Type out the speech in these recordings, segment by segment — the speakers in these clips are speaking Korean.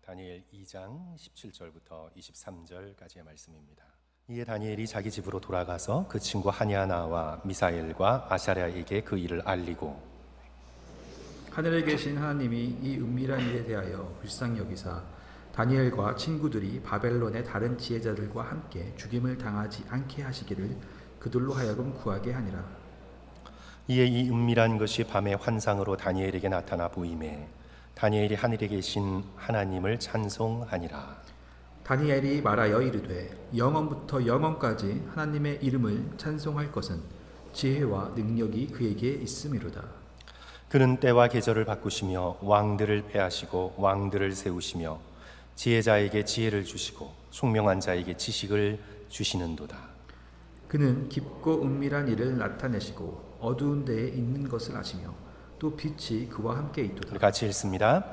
다니엘 2장 17절부터 23절까지의 말씀입니다. 이에 다니엘이 자기 집으로 돌아가서 그 친구 하냐나와 미사엘과 아사랴에게 그 일을 알리고 하늘에 계신 하나님이 이 은밀한 일에 대하여 불쌍히 여기사 다니엘과 친구들이 바벨론의 다른 지혜자들과 함께 죽임을 당하지 않게 하시기를 그들로 하여금 구하게 하니라. 이에 이 은밀한 것이 밤의 환상으로 다니엘에게 나타나 보이매 다니엘이 하늘에 계신 하나님을 찬송하니라. 다니엘이 말하여 이르되 영원부터 영원까지 하나님의 이름을 찬송할 것은 지혜와 능력이 그에게 있음이로다. 그는 때와 계절을 바꾸시며 왕들을 패하시고 왕들을 세우시며 지혜자에게 지혜를 주시고 총명한 자에게 지식을 주시는도다. 그는 깊고 은밀한 일을 나타내시고 어두운 데에 있는 것을 아시며 또 빛이 그와 함께 있도다. 같이 읽습니다.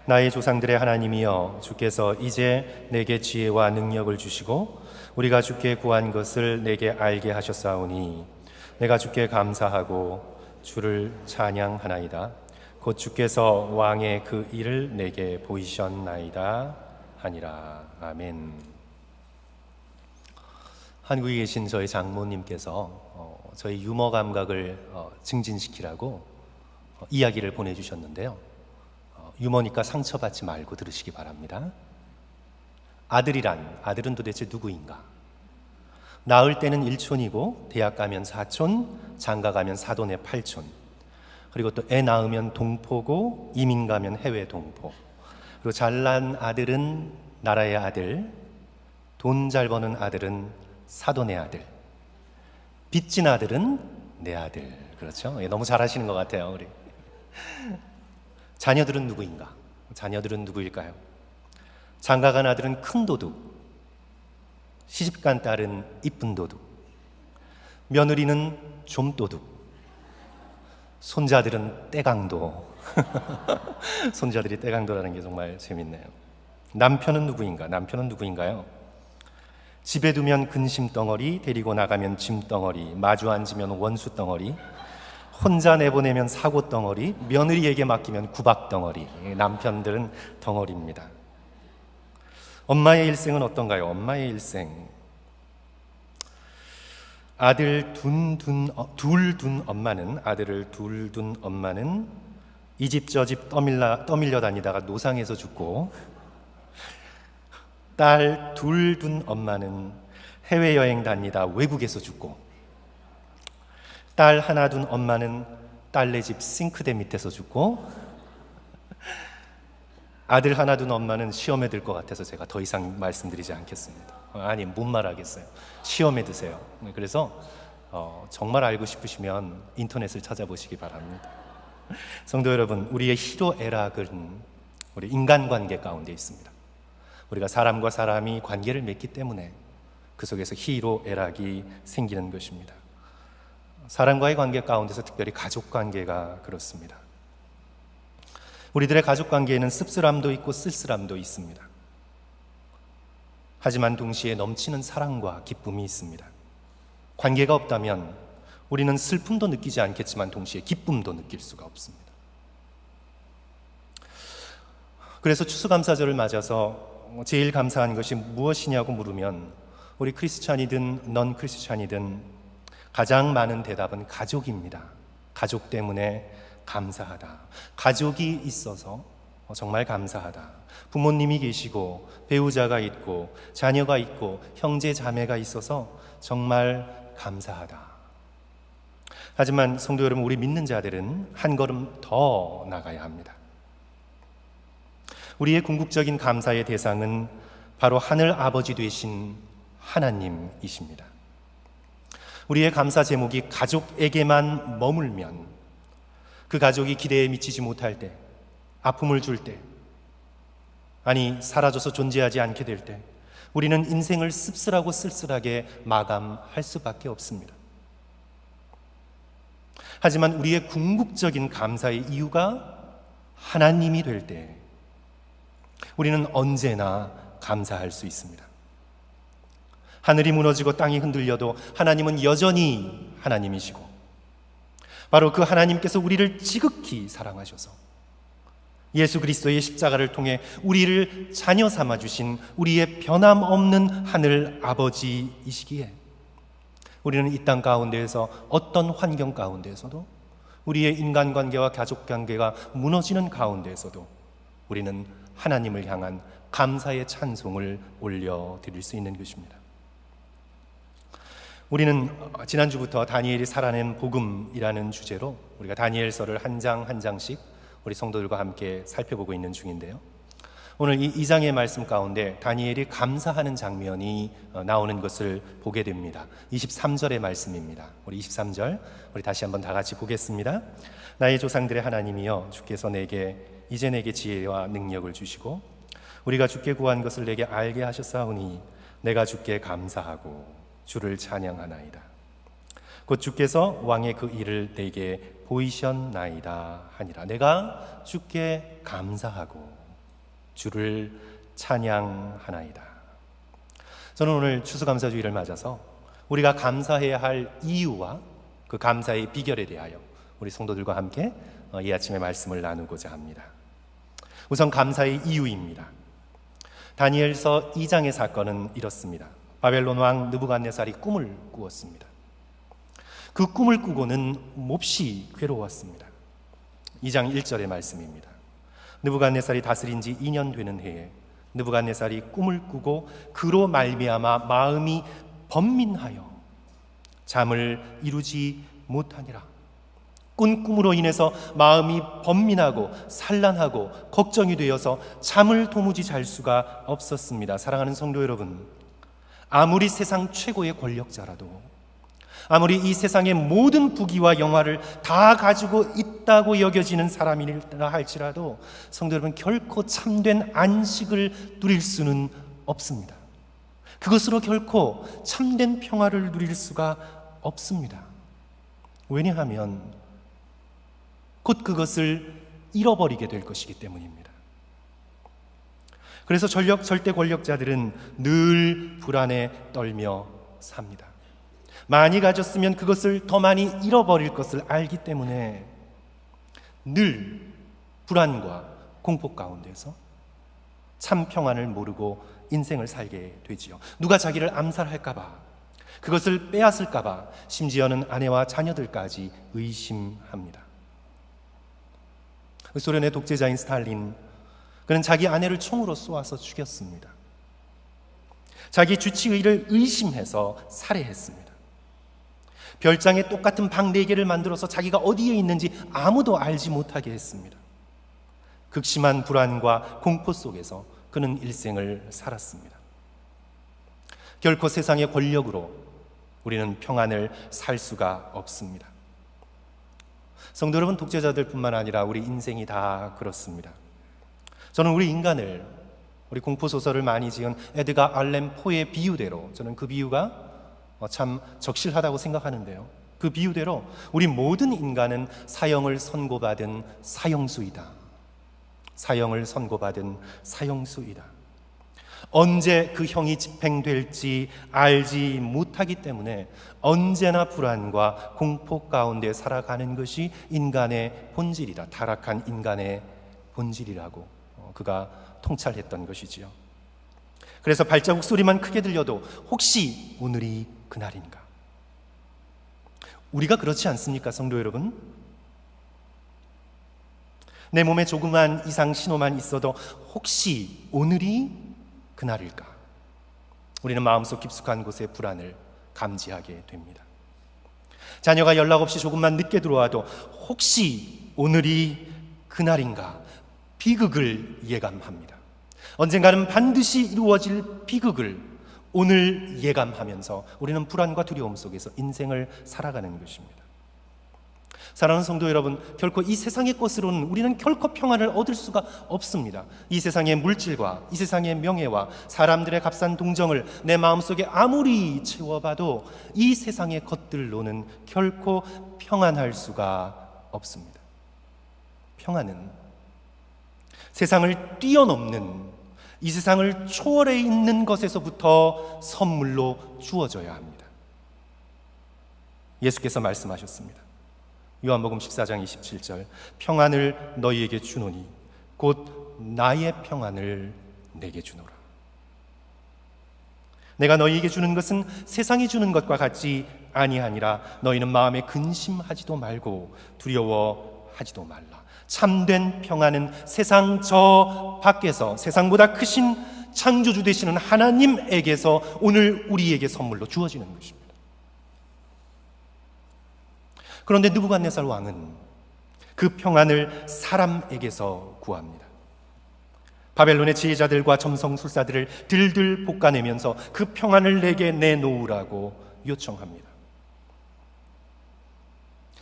나의 조상들의 하나님이여, 주께서 이제 내게 지혜와 능력을 주시고 우리가 주께 구한 것을 내게 알게 하셨사오니 내가 주께 감사하고 주를 찬양하나이다. 곧 주께서 왕의 그 일을 내게 보이셨나이다 하니라. 아멘. 한국에 계신 저희 장모님께서 저희 유머 감각을 증진시키라고 이야기를 보내주셨는데요. 유머니까 상처받지 말고 들으시기 바랍니다. 아들은 도대체 누구인가? 낳을 때는 일촌이고 대학 가면 사촌, 장가 가면 사돈의 팔촌, 그리고 또 애 낳으면 동포고 이민 가면 해외 동포, 그리고 잘난 아들은 나라의 아들, 돈 잘 버는 아들은 사돈의 아들, 빚진 아들은 내 아들. 그렇죠? 너무 잘하시는 것 같아요. 우리 자녀들은 누구인가? 자녀들은 누구일까요? 장가간 아들은 큰 도둑, 시집간 딸은 이쁜 도둑, 며느리는 좀 도둑, 손자들은 떼강도. 손자들이 떼강도라는 게 정말 재밌네요. 남편은 누구인가요? 집에 두면 근심 덩어리, 데리고 나가면 짐 덩어리, 마주 앉으면 원수 덩어리, 혼자 내보내면 사고 덩어리, 며느리에게 맡기면 구박 덩어리. 남편들은 덩어리입니다. 엄마의 일생은 어떤가요? 엄마의 일생. 아들을 둘 둔 엄마는 이 집 저 집 떠밀려 다니다가 노상에서 죽고, 딸 둘 둔 엄마는 해외여행 다니다 외국에서 죽고, 딸 하나 둔 엄마는 딸네 집 싱크대 밑에서 죽고, 아들 하나 둔 엄마는 시험에 들 것 같아서 제가 더 이상 말씀드리지 않겠습니다. 아니, 못 말하겠어요. 시험에 드세요. 그래서 정말 알고 싶으시면 인터넷을 찾아보시기 바랍니다. 성도 여러분, 우리의 희로애락은 우리 인간관계 가운데 있습니다. 우리가 사람과 사람이 관계를 맺기 때문에 그 속에서 희로애락이 생기는 것입니다. 사람과의 관계 가운데서 특별히 가족관계가 그렇습니다. 우리들의 가족관계에는 씁쓸함도 있고 쓸쓸함도 있습니다. 하지만 동시에 넘치는 사랑과 기쁨이 있습니다. 관계가 없다면 우리는 슬픔도 느끼지 않겠지만 동시에 기쁨도 느낄 수가 없습니다. 그래서 추수감사절을 맞아서 제일 감사한 것이 무엇이냐고 물으면 우리 크리스찬이든 넌 크리스찬이든 가장 많은 대답은 가족입니다. 가족 때문에 감사하다. 가족이 있어서 정말 감사하다. 부모님이 계시고 배우자가 있고 자녀가 있고 형제 자매가 있어서 정말 감사하다. 하지만 성도 여러분, 우리 믿는 자들은 한 걸음 더 나가야 합니다. 우리의 궁극적인 감사의 대상은 바로 하늘 아버지 되신 하나님이십니다. 우리의 감사 제목이 가족에게만 머물면, 그 가족이 기대에 미치지 못할 때, 아픔을 줄 때, 아니 사라져서 존재하지 않게 될 때 우리는 인생을 씁쓸하고 쓸쓸하게 마감할 수밖에 없습니다. 하지만 우리의 궁극적인 감사의 이유가 하나님이 될 때 우리는 언제나 감사할 수 있습니다. 하늘이 무너지고 땅이 흔들려도 하나님은 여전히 하나님이시고, 바로 그 하나님께서 우리를 지극히 사랑하셔서 예수 그리스도의 십자가를 통해 우리를 자녀 삼아 주신 우리의 변함없는 하늘 아버지이시기에 우리는 이 땅 가운데에서 어떤 환경 가운데에서도 우리의 인간관계와 가족관계가 무너지는 가운데에서도 우리는 하나님을 향한 감사의 찬송을 올려드릴 수 있는 것입니다. 우리는 지난주부터 다니엘이 살아낸 복음이라는 주제로 우리가 다니엘서를 한 장 한 장씩 우리 성도들과 함께 살펴보고 있는 중인데요. 오늘 이 2장의 말씀 가운데 다니엘이 감사하는 장면이 나오는 것을 보게 됩니다. 23절의 말씀입니다. 우리 23절 우리 다시 한번 다 같이 보겠습니다. 나의 조상들의 하나님이여, 주께서 이제 내게 지혜와 능력을 주시고 우리가 주께 구한 것을 내게 알게 하셨사오니 내가 주께 감사하고 주를 찬양하나이다. 곧 주께서 왕의 그 일을 내게 보이셨나이다 하니라. 내가 주께 감사하고 주를 찬양하나이다. 저는 오늘 추수감사주의를 맞아서 우리가 감사해야 할 이유와 그 감사의 비결에 대하여 우리 성도들과 함께 이 아침에 말씀을 나누고자 합니다. 우선 감사의 이유입니다. 다니엘서 2장의 사건은 이렇습니다. 바벨론 왕 느부갓네살이 꿈을 꾸었습니다. 그 꿈을 꾸고는 몹시 괴로웠습니다. 2장 1절의 말씀입니다. 느부갓네살이 다스린 지 2년 되는 해에 느부갓네살이 꿈을 꾸고 그로 말미암아 마음이 번민하여 잠을 이루지 못하니라. 꾼 꿈으로 인해서 마음이 번민하고 산란하고 걱정이 되어서 잠을 도무지 잘 수가 없었습니다. 사랑하는 성도 여러분, 아무리 세상 최고의 권력자라도, 아무리 이 세상의 모든 부귀와 영화를 다 가지고 있다고 여겨지는 사람이라 할지라도 성도 여러분, 결코 참된 안식을 누릴 수는 없습니다. 그것으로 결코 참된 평화를 누릴 수가 없습니다. 왜냐하면 곧 그것을 잃어버리게 될 것이기 때문입니다. 그래서 절대 권력자들은 늘 불안에 떨며 삽니다. 많이 가졌으면 그것을 더 많이 잃어버릴 것을 알기 때문에 늘 불안과 공포 가운데서 참 평안을 모르고 인생을 살게 되지요. 누가 자기를 암살할까 봐, 그것을 빼앗을까 봐, 심지어는 아내와 자녀들까지 의심합니다. 소련의 독재자인 스탈린, 그는 자기 아내를 총으로 쏘아서 죽였습니다. 자기 주치의를 의심해서 살해했습니다. 별장에 똑같은 방 4개를 만들어서 자기가 어디에 있는지 아무도 알지 못하게 했습니다. 극심한 불안과 공포 속에서 그는 일생을 살았습니다. 결코 세상의 권력으로 우리는 평안을 살 수가 없습니다. 성도 여러분, 독재자들뿐만 아니라 우리 인생이 다 그렇습니다. 저는 우리 인간을, 우리 공포소설을 많이 지은 에드가 알렌 포의 비유대로, 저는 그 비유가 참 적실하다고 생각하는데요. 그 비유대로 우리 모든 인간은 사형을 선고받은 사형수이다. 사형을 선고받은 사형수이다. 언제 그 형이 집행될지 알지 못하기 때문에 언제나 불안과 공포 가운데 살아가는 것이 인간의 본질이다. 타락한 인간의 본질이라고 그가 통찰했던 것이지요. 그래서 발자국 소리만 크게 들려도 혹시 오늘이 그날인가? 우리가 그렇지 않습니까, 성도 여러분? 내 몸에 조그만 이상 신호만 있어도 혹시 오늘이 그날일까? 우리는 마음속 깊숙한 곳에 불안을 감지하게 됩니다. 자녀가 연락 없이 조금만 늦게 들어와도 혹시 오늘이 그날인가? 비극을 예감합니다. 언젠가는 반드시 이루어질 비극을 오늘 예감하면서 우리는 불안과 두려움 속에서 인생을 살아가는 것입니다. 사랑하는 성도 여러분, 결코 이 세상의 것으로는 우리는 결코 평안을 얻을 수가 없습니다. 이 세상의 물질과 이 세상의 명예와 사람들의 값싼 동정을 내 마음속에 아무리 채워봐도 이 세상의 것들로는 결코 평안할 수가 없습니다. 평안은 세상을 뛰어넘는, 이 세상을 초월해 있는 것에서부터 선물로 주어져야 합니다. 예수께서 말씀하셨습니다. 요한복음 14장 27절, 평안을 너희에게 주노니 곧 나의 평안을 내게 주노라. 내가 너희에게 주는 것은 세상이 주는 것과 같지 아니하니라. 너희는 마음에 근심하지도 말고 두려워하지도 말라. 참된 평안은 세상 저 밖에서 세상보다 크신 창조주 되시는 하나님에게서 오늘 우리에게 선물로 주어지는 것입니다. 그런데 느부갓네살 왕은 그 평안을 사람에게서 구합니다. 바벨론의 지혜자들과 점성술사들을 들들 볶아내면서 그 평안을 내게 내놓으라고 요청합니다.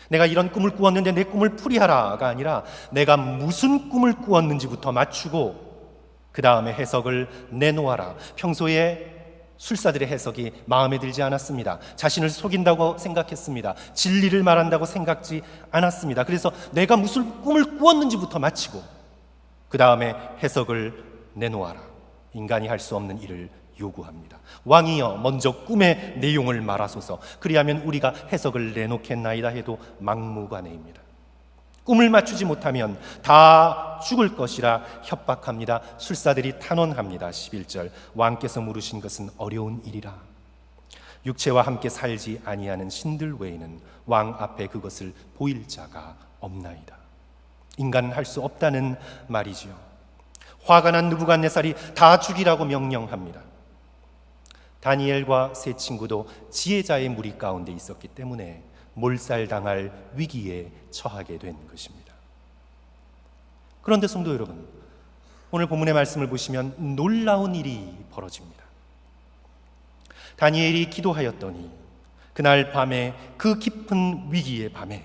내가 이런 꿈을 꾸었는데 내 꿈을 풀이하라가 아니라 내가 무슨 꿈을 꾸었는지부터 맞추고 그 다음에 해석을 내놓아라. 평소에 술사들의 해석이 마음에 들지 않았습니다. 자신을 속인다고 생각했습니다. 진리를 말한다고 생각지 않았습니다. 그래서 내가 무슨 꿈을 꾸었는지부터 마치고 그 다음에 해석을 내놓아라. 인간이 할 수 없는 일을 요구합니다. 왕이여 먼저 꿈의 내용을 말하소서. 그리하면 우리가 해석을 내놓겠나이다 해도 막무가내입니다. 꿈을 맞추지 못하면 다 죽을 것이라 협박합니다. 술사들이 탄원합니다. 11절 왕께서 물으신 것은 어려운 일이라. 육체와 함께 살지 아니하는 신들 외에는 왕 앞에 그것을 보일 자가 없나이다. 인간은 할 수 없다는 말이지요. 화가 난 느부갓네살이 다 죽이라고 명령합니다. 다니엘과 세 친구도 지혜자의 무리 가운데 있었기 때문에 몰살당할 위기에 처하게 된 것입니다. 그런데 성도 여러분, 오늘 본문의 말씀을 보시면 놀라운 일이 벌어집니다. 다니엘이 기도하였더니 그날 밤에 그 깊은 위기의 밤에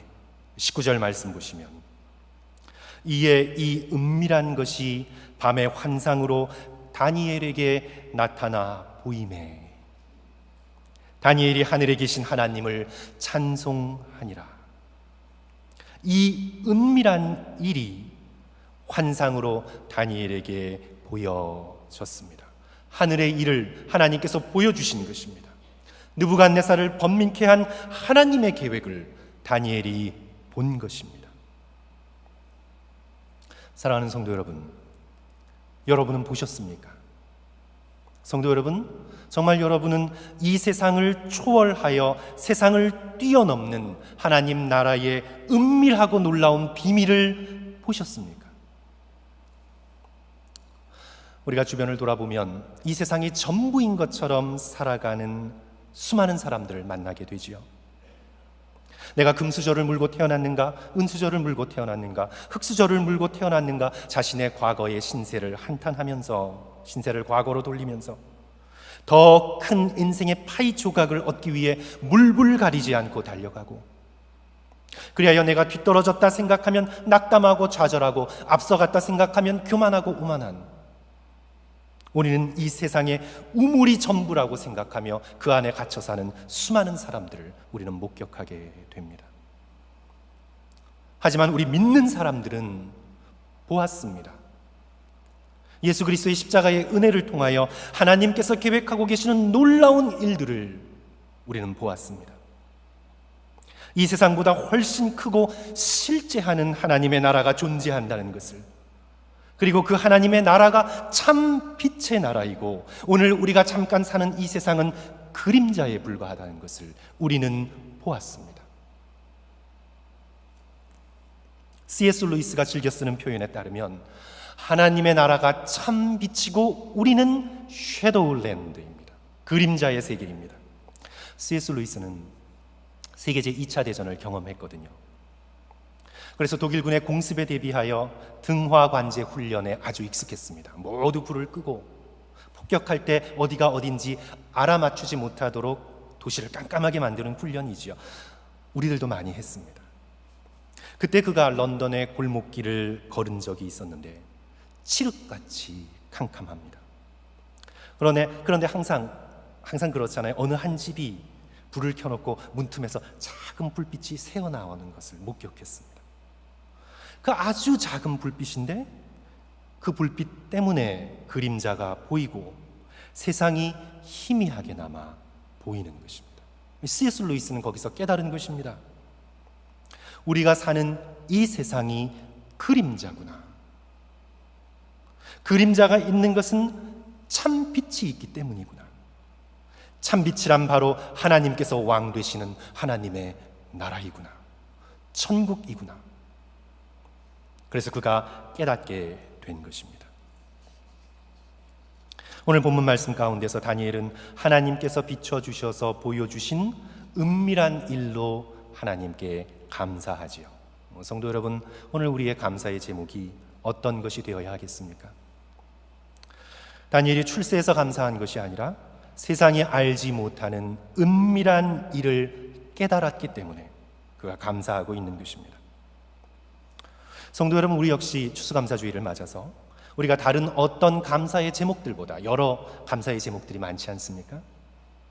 19절 말씀 보시면 이에 이 은밀한 것이 밤의 환상으로 다니엘에게 나타나 보이매 다니엘이 하늘에 계신 하나님을 찬송하니라. 이 은밀한 일이 환상으로 다니엘에게 보여졌습니다. 하늘의 일을 하나님께서 보여주신 것입니다. 느부갓네살을 번민케 한 하나님의 계획을 다니엘이 본 것입니다. 사랑하는 성도 여러분, 여러분은 보셨습니까? 성도 여러분, 정말 여러분은 이 세상을 초월하여 세상을 뛰어넘는 하나님 나라의 은밀하고 놀라운 비밀을 보셨습니까? 우리가 주변을 돌아보면 이 세상이 전부인 것처럼 살아가는 수많은 사람들을 만나게 되지요. 내가 금수저를 물고 태어났는가, 은수저를 물고 태어났는가, 흙수저를 물고 태어났는가, 자신의 과거의 신세를 한탄하면서, 신세를 과거로 돌리면서 더 큰 인생의 파이 조각을 얻기 위해 물불 가리지 않고 달려가고, 그리하여 내가 뒤떨어졌다 생각하면 낙담하고 좌절하고, 앞서갔다 생각하면 교만하고 오만한, 우리는 이 세상의 우물이 전부라고 생각하며 그 안에 갇혀 사는 수많은 사람들을 우리는 목격하게 됩니다. 하지만 우리 믿는 사람들은 보았습니다. 예수 그리스도의 십자가의 은혜를 통하여 하나님께서 계획하고 계시는 놀라운 일들을 우리는 보았습니다. 이 세상보다 훨씬 크고 실제하는 하나님의 나라가 존재한다는 것을, 그리고 그 하나님의 나라가 참 빛의 나라이고 오늘 우리가 잠깐 사는 이 세상은 그림자에 불과하다는 것을 우리는 보았습니다. C.S. 루이스가 즐겨 쓰는 표현에 따르면 하나님의 나라가 참 빛이고 우리는 섀도우랜드입니다. 그림자의 세계입니다. C.S. 루이스는 세계 제2차 대전을 경험했거든요. 그래서 독일군의 공습에 대비하여 등화관제 훈련에 아주 익숙했습니다. 모두 불을 끄고 폭격할 때 어디가 어딘지 알아맞추지 못하도록 도시를 깜깜하게 만드는 훈련이지요. 우리들도 많이 했습니다. 그때 그가 런던의 골목길을 걸은 적이 있었는데 칠흑같이 캄캄합니다. 그런데 항상 그렇잖아요. 어느 한 집이 불을 켜놓고 문틈에서 작은 불빛이 새어나오는 것을 목격했습니다. 그 아주 작은 불빛인데 그 불빛 때문에 그림자가 보이고 세상이 희미하게 남아 보이는 것입니다. C.S. 루이스는 거기서 깨달은 것입니다. 우리가 사는 이 세상이 그림자구나. 그림자가 있는 것은 참 빛이 있기 때문이구나. 참 빛이란 바로 하나님께서 왕 되시는 하나님의 나라이구나. 천국이구나. 그래서 그가 깨닫게 된 것입니다. 오늘 본문 말씀 가운데서 다니엘은 하나님께서 비춰주셔서 보여주신 은밀한 일로 하나님께 감사하지요. 성도 여러분, 오늘 우리의 감사의 제목이 어떤 것이 되어야 하겠습니까? 다니엘이 출세해서 감사한 것이 아니라 세상이 알지 못하는 은밀한 일을 깨달았기 때문에 그가 감사하고 있는 것입니다. 성도 여러분, 우리 역시 추수감사주의를 맞아서 우리가 다른 어떤 감사의 제목들보다, 여러 감사의 제목들이 많지 않습니까?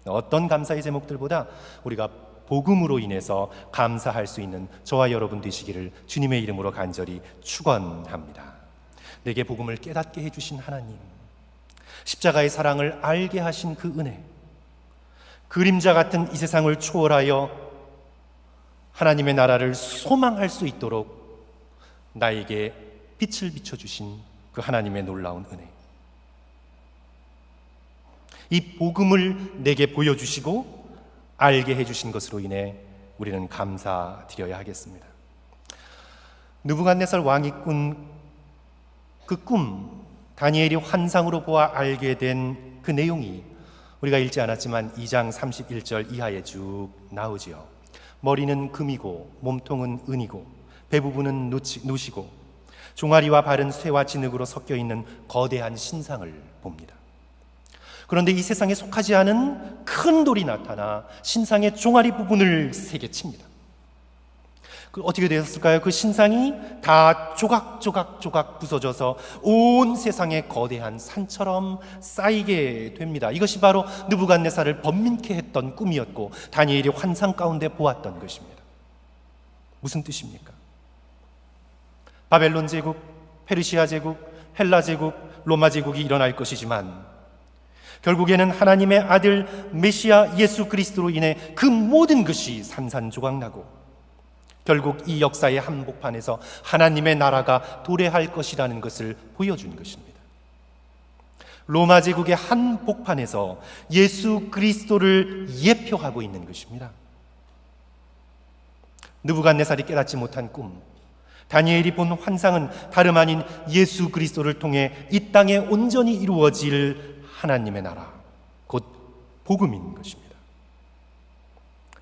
어떤 감사의 제목들보다 우리가 복음으로 인해서 감사할 수 있는 저와 여러분 되시기를 주님의 이름으로 간절히 축원합니다. 내게 복음을 깨닫게 해주신 하나님, 십자가의 사랑을 알게 하신 그 은혜, 그림자 같은 이 세상을 초월하여 하나님의 나라를 소망할 수 있도록 나에게 빛을 비춰주신 그 하나님의 놀라운 은혜, 이 복음을 내게 보여주시고 알게 해주신 것으로 인해 우리는 감사드려야 하겠습니다. 느부갓네살 왕이 꾼 그 꿈, 다니엘이 환상으로 보아 알게 된 그 내용이 우리가 읽지 않았지만 2장 31절 이하에 쭉 나오지요. 머리는 금이고 몸통은 은이고 배 부분은 노시고 종아리와 발은 쇠와 진흙으로 섞여 있는 거대한 신상을 봅니다. 그런데 이 세상에 속하지 않은 큰 돌이 나타나 신상의 종아리 부분을 세게 칩니다. 어떻게 되었을까요? 그 신상이 다 조각 부서져서 온 세상에 거대한 산처럼 쌓이게 됩니다. 이것이 바로 느부갓네살을 번민케 했던 꿈이었고 다니엘이 환상 가운데 보았던 것입니다. 무슨 뜻입니까? 바벨론 제국, 페르시아 제국, 헬라 제국, 로마 제국이 일어날 것이지만 결국에는 하나님의 아들 메시아 예수 그리스도로 인해 그 모든 것이 산산조각나고 결국 이 역사의 한복판에서 하나님의 나라가 도래할 것이라는 것을 보여준 것입니다. 로마 제국의 한복판에서 예수 그리스도를 예표하고 있는 것입니다. 느부갓네살이 깨닫지 못한 꿈, 다니엘이 본 환상은 다름 아닌 예수 그리스도를 통해 이 땅에 온전히 이루어질 하나님의 나라, 곧 복음인 것입니다.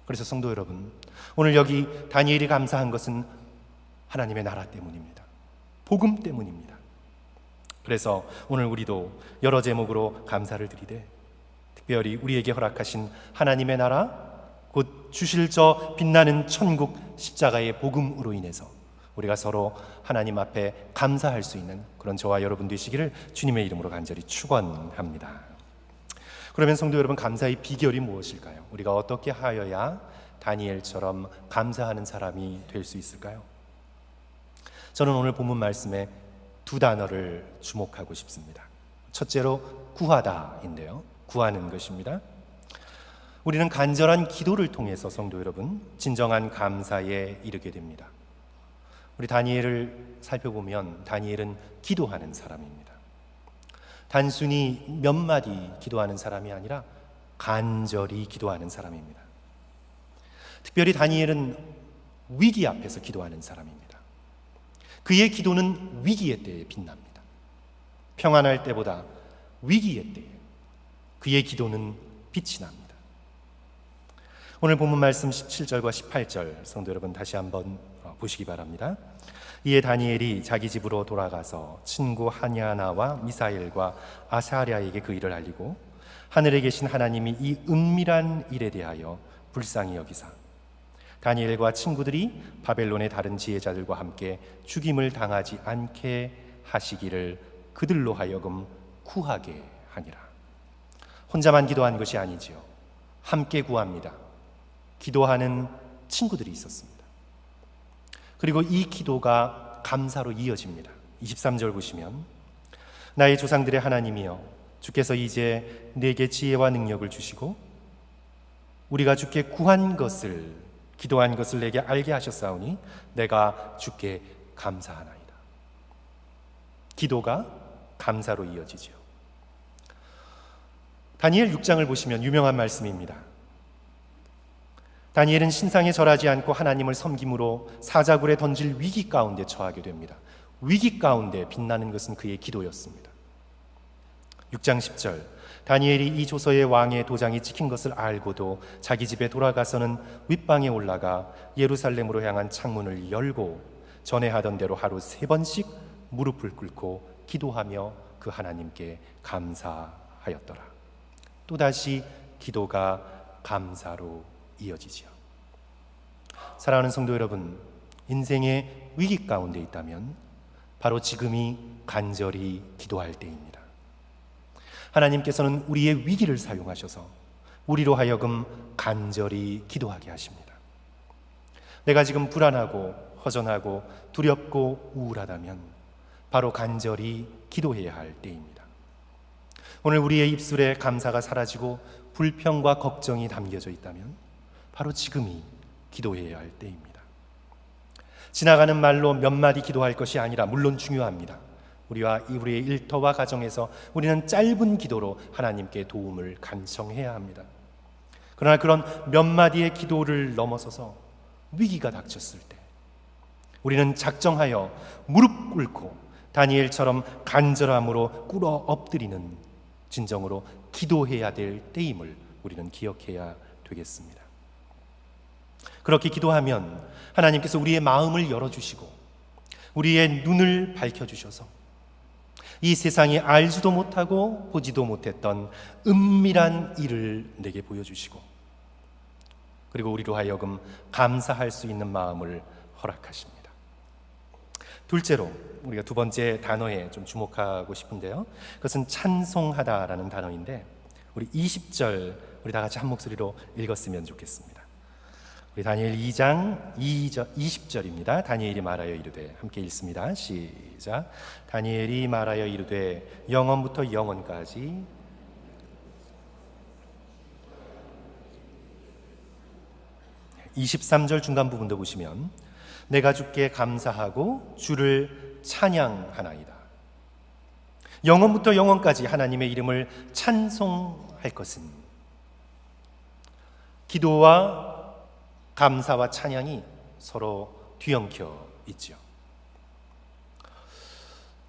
그래서 성도 여러분, 오늘 여기 다니엘이 감사한 것은 하나님의 나라 때문입니다. 복음 때문입니다. 그래서 오늘 우리도 여러 제목으로 감사를 드리되 특별히 우리에게 허락하신 하나님의 나라, 곧 주실 저 빛나는 천국 십자가의 복음으로 인해서 우리가 서로 하나님 앞에 감사할 수 있는 그런 저와 여러분 되시기를 주님의 이름으로 간절히 축원합니다. 그러면 성도 여러분, 감사의 비결이 무엇일까요? 우리가 어떻게 하여야 다니엘처럼 감사하는 사람이 될 수 있을까요? 저는 오늘 본문 말씀에 두 단어를 주목하고 싶습니다. 첫째로 구하다인데요. 구하는 것입니다. 우리는 간절한 기도를 통해서 성도 여러분, 진정한 감사에 이르게 됩니다. 우리 다니엘을 살펴보면 다니엘은 기도하는 사람입니다. 단순히 몇 마디 기도하는 사람이 아니라 간절히 기도하는 사람입니다. 특별히 다니엘은 위기 앞에서 기도하는 사람입니다. 그의 기도는 위기의 때에 빛납니다. 평안할 때보다 위기의 때에 그의 기도는 빛이 납니다. 오늘 본문 말씀 17절과 18절 성도 여러분 다시 한번 보시기 바랍니다. 이에 다니엘이 자기 집으로 돌아가서 친구 하냐나와 미사엘과 아사랴에게 그 일을 알리고 하늘에 계신 하나님이 이 은밀한 일에 대하여 불쌍히 여기사 다니엘과 친구들이 바벨론의 다른 지혜자들과 함께 죽임을 당하지 않게 하시기를 그들로 하여금 구하게 하니라. 혼자만 기도한 것이 아니지요. 함께 구합니다. 기도하는 친구들이 있었습니다. 그리고 이 기도가 감사로 이어집니다. 23절 보시면 나의 조상들의 하나님이여 주께서 이제 내게 지혜와 능력을 주시고 우리가 주께 구한 것을 기도한 것을 내게 알게 하셨사오니 내가 주께 감사하나이다. 기도가 감사로 이어지죠. 다니엘 6장을 보시면 유명한 말씀입니다. 다니엘은 신상에 절하지 않고 하나님을 섬김으로 사자굴에 던질 위기 가운데 처하게 됩니다. 위기 가운데 빛나는 것은 그의 기도였습니다. 6장 10절, 다니엘이 이 조서의 왕의 도장이 찍힌 것을 알고도 자기 집에 돌아가서는 윗방에 올라가 예루살렘으로 향한 창문을 열고 전에 하던 대로 하루 3번씩 무릎을 꿇고 기도하며 그 하나님께 감사하였더라. 또다시 기도가 감사로 이어지지요. 사랑하는 성도 여러분, 인생의 위기 가운데 있다면 바로 지금이 간절히 기도할 때입니다. 하나님께서는 우리의 위기를 사용하셔서 우리로 하여금 간절히 기도하게 하십니다. 내가 지금 불안하고 허전하고 두렵고 우울하다면 바로 간절히 기도해야 할 때입니다. 오늘 우리의 입술에 감사가 사라지고 불평과 걱정이 담겨져 있다면 바로 지금이 기도해야 할 때입니다. 지나가는 말로 몇 마디 기도할 것이 아니라 물론 중요합니다. 우리의 일터와 가정에서 우리는 짧은 기도로 하나님께 도움을 간청해야 합니다. 그러나 그런 몇 마디의 기도를 넘어서서 위기가 닥쳤을 때 우리는 작정하여 무릎 꿇고 다니엘처럼 간절함으로 꿇어 엎드리는 진정으로 기도해야 될 때임을 우리는 기억해야 되겠습니다. 그렇게 기도하면 하나님께서 우리의 마음을 열어주시고 우리의 눈을 밝혀주셔서 이 세상이 알지도 못하고 보지도 못했던 은밀한 일을 내게 보여주시고 그리고 우리로 하여금 감사할 수 있는 마음을 허락하십니다. 둘째로 우리가 두 번째 단어에 좀 주목하고 싶은데요, 그것은 찬송하다라는 단어인데 우리 20절 우리 다 같이 한 목소리로 읽었으면 좋겠습니다. 우리 다니엘 2장 20절입니다. 다니엘이 말하여 이르되, 함께 읽습니다. 시작. 다니엘이 말하여 이르되 영원부터 영원까지 23절 중간 부분도 보시면 내가 주께 감사하고 주를 찬양하나이다. 영원부터 영원까지 하나님의 이름을 찬송할 것은 기도와 감사와 찬양이 서로 뒤엉켜 있죠.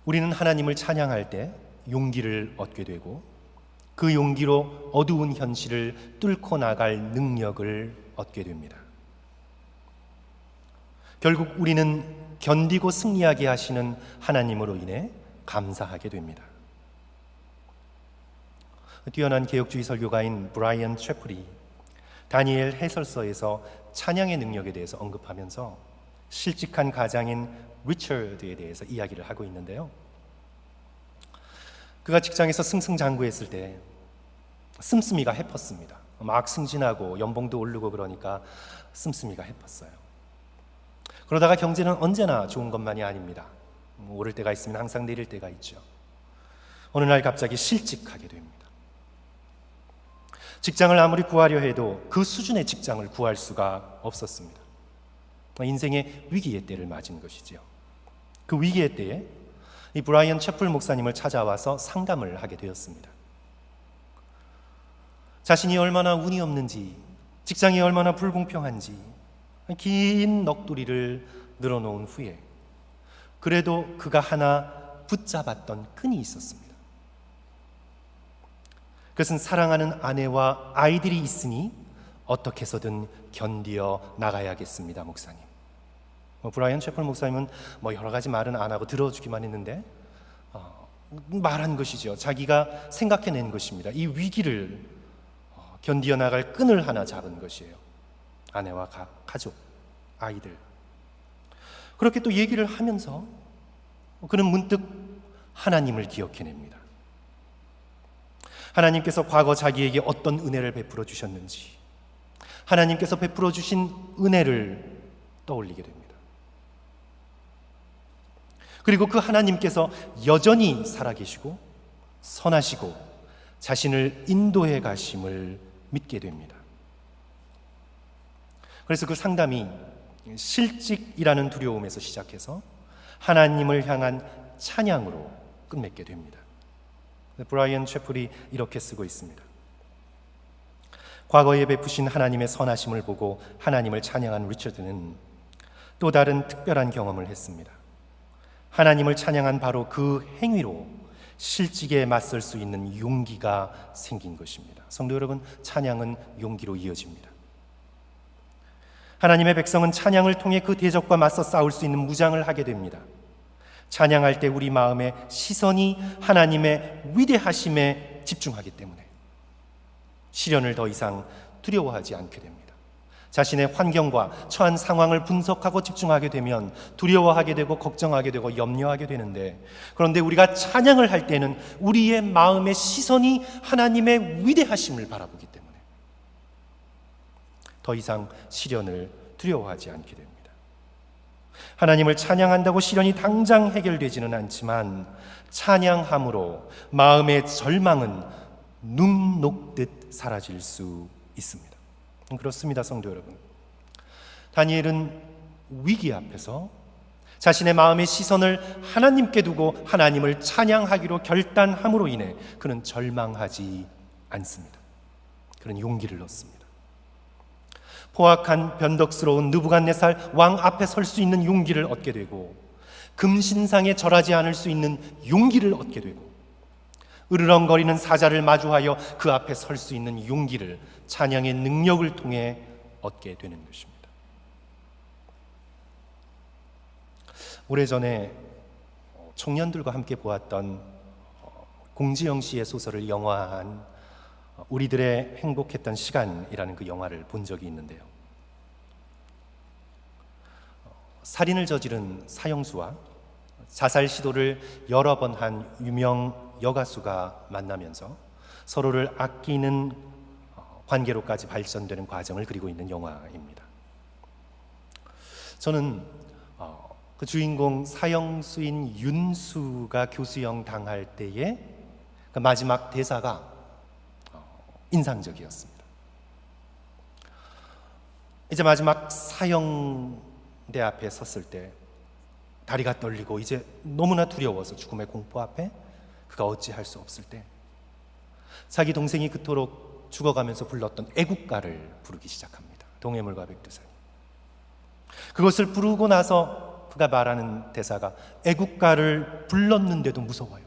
우리는 하나님을 찬양할 때 용기를 얻게 되고 그 용기로 어두운 현실을 뚫고 나갈 능력을 얻게 됩니다. 결국 우리는 견디고 승리하게 하시는 하나님으로 인해 감사하게 됩니다. 뛰어난 개혁주의 설교가인 브라이언 채플이 다니엘 해설서에서 찬양의 능력에 대해서 언급하면서 실직한 가장인 리처드에 대해서 이야기를 하고 있는데요, 그가 직장에서 승승장구했을 때 씀씀이가 해펐습니다. 막 승진하고 연봉도 오르고 그러니까 씀씀이가 해팠어요. 그러다가 경제는 언제나 좋은 것만이 아닙니다. 오를 때가 있으면 항상 내릴 때가 있죠. 어느 날 갑자기 실직하게 됩니다. 직장을 아무리 구하려 해도 그 수준의 직장을 구할 수가 없었습니다. 인생의 위기의 때를 맞은 것이지요. 그 위기의 때에 이 브라이언 채플 목사님을 찾아와서 상담을 하게 되었습니다. 자신이 얼마나 운이 없는지, 직장이 얼마나 불공평한지 긴 넋두리를 늘어놓은 후에 그래도 그가 하나 붙잡았던 끈이 있었습니다. 그것은 사랑하는 아내와 아이들이 있으니 어떻게 해서든 견디어 나가야겠습니다, 목사님. 브라이언 채플 목사님은 여러 가지 말은 안 하고 들어주기만 했는데 말한 것이죠. 자기가 생각해낸 것입니다. 이 위기를 견디어 나갈 끈을 하나 잡은 것이에요. 아내와 가족, 아이들. 그렇게 또 얘기를 하면서 그는 문득 하나님을 기억해냅니다. 하나님께서 과거 자기에게 어떤 은혜를 베풀어 주셨는지, 하나님께서 베풀어 주신 은혜를 떠올리게 됩니다. 그리고 그 하나님께서 여전히 살아계시고 선하시고 자신을 인도해 가심을 믿게 됩니다. 그래서 그 상담이 실직이라는 두려움에서 시작해서 하나님을 향한 찬양으로 끝맺게 됩니다. 브라이언 채플이 이렇게 쓰고 있습니다. 과거에 베푸신 하나님의 선하심을 보고 하나님을 찬양한 리처드는 또 다른 특별한 경험을 했습니다. 하나님을 찬양한 바로 그 행위로 실직에 맞설 수 있는 용기가 생긴 것입니다. 성도 여러분, 찬양은 용기로 이어집니다. 하나님의 백성은 찬양을 통해 그 대적과 맞서 싸울 수 있는 무장을 하게 됩니다. 찬양할 때 우리 마음의 시선이 하나님의 위대하심에 집중하기 때문에 시련을 더 이상 두려워하지 않게 됩니다. 자신의 환경과 처한 상황을 분석하고 집중하게 되면 두려워하게 되고 걱정하게 되고 염려하게 되는데, 그런데 우리가 찬양을 할 때는 우리의 마음의 시선이 하나님의 위대하심을 바라보기 때문에 더 이상 시련을 두려워하지 않게 됩니다. 하나님을 찬양한다고 시련이 당장 해결되지는 않지만 찬양함으로 마음의 절망은 눈 녹듯 사라질 수 있습니다. 그렇습니다, 성도 여러분. 다니엘은 위기 앞에서 자신의 마음의 시선을 하나님께 두고 하나님을 찬양하기로 결단함으로 인해 그는 절망하지 않습니다. 그는 용기를 얻습니다. 포악한 변덕스러운 느부갓네살 왕 앞에 설 수 있는 용기를 얻게 되고, 금신상에 절하지 않을 수 있는 용기를 얻게 되고, 으르렁거리는 사자를 마주하여 그 앞에 설 수 있는 용기를 찬양의 능력을 통해 얻게 되는 것입니다. 오래전에 청년들과 함께 보았던 공지영 씨의 소설을 영화한 우리들의 행복했던 시간이라는 그 영화를 본 적이 있는데요. 살인을 저지른 사형수와 자살 시도를 여러 번 한 유명 여가수가 만나면서 서로를 아끼는 관계로까지 발전되는 과정을 그리고 있는 영화입니다. 저는 그 주인공 사형수인 윤수가 교수형 당할 때의 그 마지막 대사가 인상적이었습니다. 이제 마지막 사형대 앞에 섰을 때 다리가 떨리고 이제 너무나 두려워서 죽음의 공포 앞에 그가 어찌할 수 없을 때 자기 동생이 그토록 죽어가면서 불렀던 애국가를 부르기 시작합니다. 동해물과 백두산. 그것을 부르고 나서 그가 말하는 대사가 애국가를 불렀는데도 무서워요.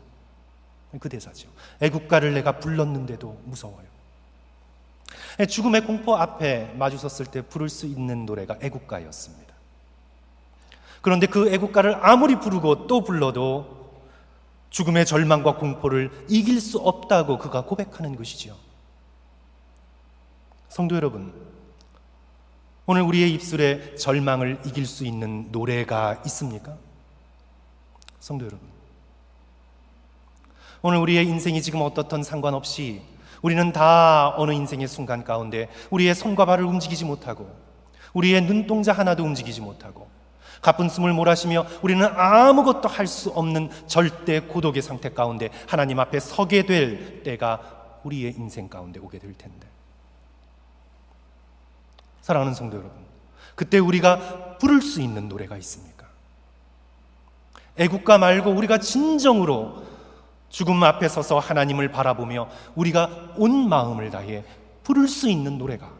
그 대사죠. 애국가를 내가 불렀는데도 무서워요. 죽음의 공포 앞에 마주섰을 때 부를 수 있는 노래가 애국가였습니다. 그런데 그 애국가를 아무리 부르고 또 불러도 죽음의 절망과 공포를 이길 수 없다고 그가 고백하는 것이지요. 성도 여러분, 오늘 우리의 입술에 절망을 이길 수 있는 노래가 있습니까? 성도 여러분, 오늘 우리의 인생이 지금 어떻든 상관없이 우리는 다 어느 인생의 순간 가운데 우리의 손과 발을 움직이지 못하고 우리의 눈동자 하나도 움직이지 못하고 가쁜 숨을 몰아쉬며 우리는 아무것도 할 수 없는 절대 고독의 상태 가운데 하나님 앞에 서게 될 때가 우리의 인생 가운데 오게 될 텐데, 사랑하는 성도 여러분, 그때 우리가 부를 수 있는 노래가 있습니까? 애국가 말고 우리가 진정으로 죽음 앞에 서서 하나님을 바라보며 우리가 온 마음을 다해 부를 수 있는 노래가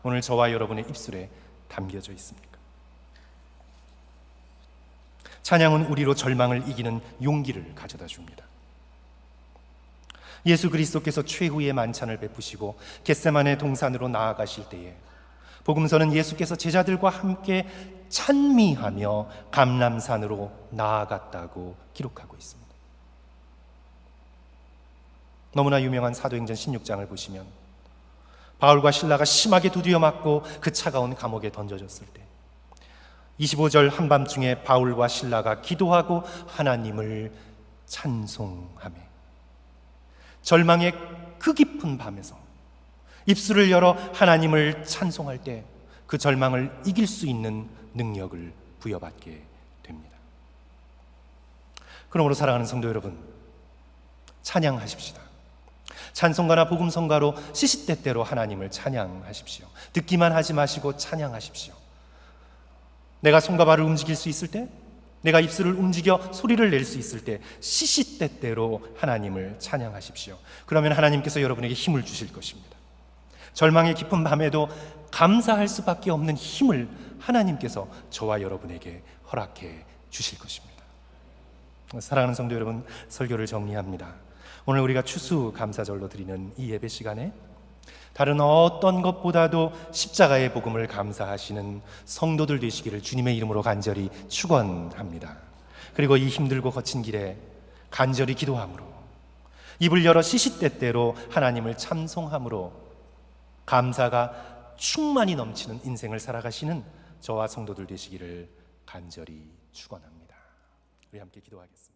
오늘 저와 여러분의 입술에 담겨져 있습니까? 찬양은 우리로 절망을 이기는 용기를 가져다 줍니다. 예수 그리스도께서 최후의 만찬을 베푸시고 겟세마네 동산으로 나아가실 때에 복음서는 예수께서 제자들과 함께 찬미하며 감람산으로 나아갔다고 기록하고 있습니다. 너무나 유명한 사도행전 16장을 보시면 바울과 실라가 심하게 두드려 맞고 그 차가운 감옥에 던져졌을 때 25절 한밤중에 바울과 실라가 기도하고 하나님을 찬송하며 절망의 그 깊은 밤에서 입술을 열어 하나님을 찬송할 때 그 절망을 이길 수 있는 능력을 부여받게 됩니다. 그러므로 사랑하는 성도 여러분, 찬양하십시다. 찬송가나 복음성가로 시시때때로 하나님을 찬양하십시오. 듣기만 하지 마시고 찬양하십시오. 내가 손과 발을 움직일 수 있을 때, 내가 입술을 움직여 소리를 낼 수 있을 때 시시때때로 하나님을 찬양하십시오. 그러면 하나님께서 여러분에게 힘을 주실 것입니다. 절망의 깊은 밤에도 감사할 수밖에 없는 힘을 하나님께서 저와 여러분에게 허락해 주실 것입니다. 사랑하는 성도 여러분, 설교를 정리합니다. 오늘 우리가 추수감사절로 드리는 이 예배 시간에 다른 어떤 것보다도 십자가의 복음을 감사하시는 성도들 되시기를 주님의 이름으로 간절히 축원합니다. 그리고 이 힘들고 거친 길에 간절히 기도함으로, 입을 열어 시시때때로 하나님을 참송함으로 감사가 충만히 넘치는 인생을 살아가시는 저와 성도들 되시기를 간절히 축원합니다. 우리 함께 기도하겠습니다.